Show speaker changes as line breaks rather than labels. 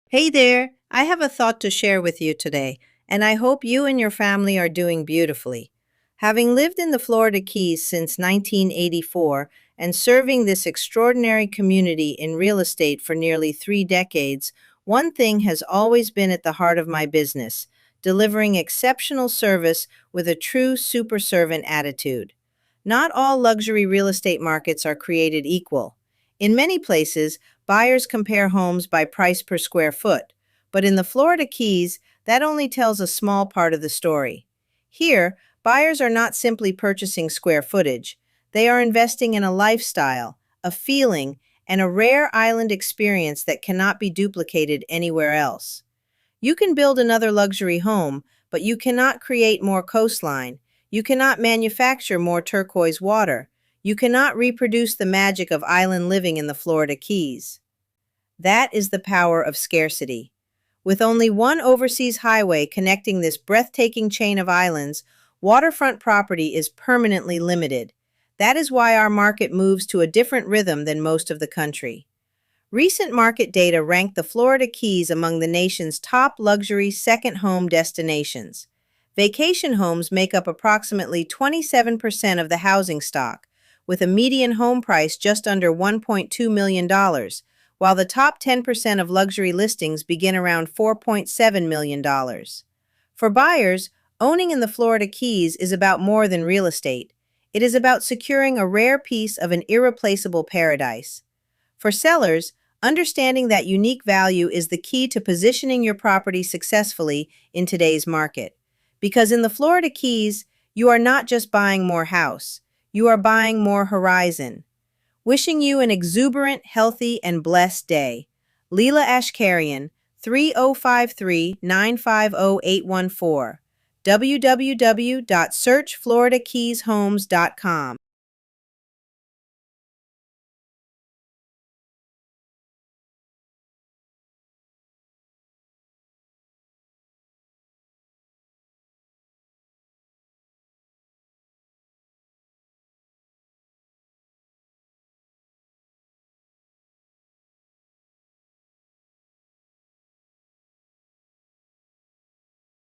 Hey there, I have a thought to share with you today, and I hope you and your family are doing beautifully. Having lived in the Florida Keys since 1984 and serving this extraordinary community in real estate for nearly 3 decades, one thing has always been at the heart of my business: delivering exceptional service with a true super servant attitude. Not all luxury real estate markets are created equal. In many places, buyers compare homes by price per square foot, but in the Florida Keys, that only tells a small part of the story. Here, buyers are not simply purchasing square footage, they are investing in a lifestyle, a feeling, and a rare island experience that cannot be duplicated anywhere else. You can build another luxury home, but you cannot create more coastline. You cannot manufacture more turquoise water. You cannot reproduce the magic of island living in the Florida Keys. That is the power of scarcity. With only one overseas highway connecting this breathtaking chain of islands, waterfront property is permanently limited. That is why our market moves to a different rhythm than most of the country. Recent market data ranked the Florida Keys among the nation's top luxury second home destinations. Vacation homes make up approximately 27% of the housing stock, with a median home price just under $1.2 million, dollars, while the top 10% of luxury listings begin around $4.7 million. Dollars. For buyers, owning in the Florida Keys is about more than real estate. It is about securing a rare piece of an irreplaceable paradise. For sellers, understanding that unique value is the key to positioning your property successfully in today's market. Because in the Florida Keys, you are not just buying more house, you are buying more horizon. Wishing you an exuberant, healthy, and blessed day. Lela Ashkarian, 3053-950-814, www.searchfloridakeyshomes.com.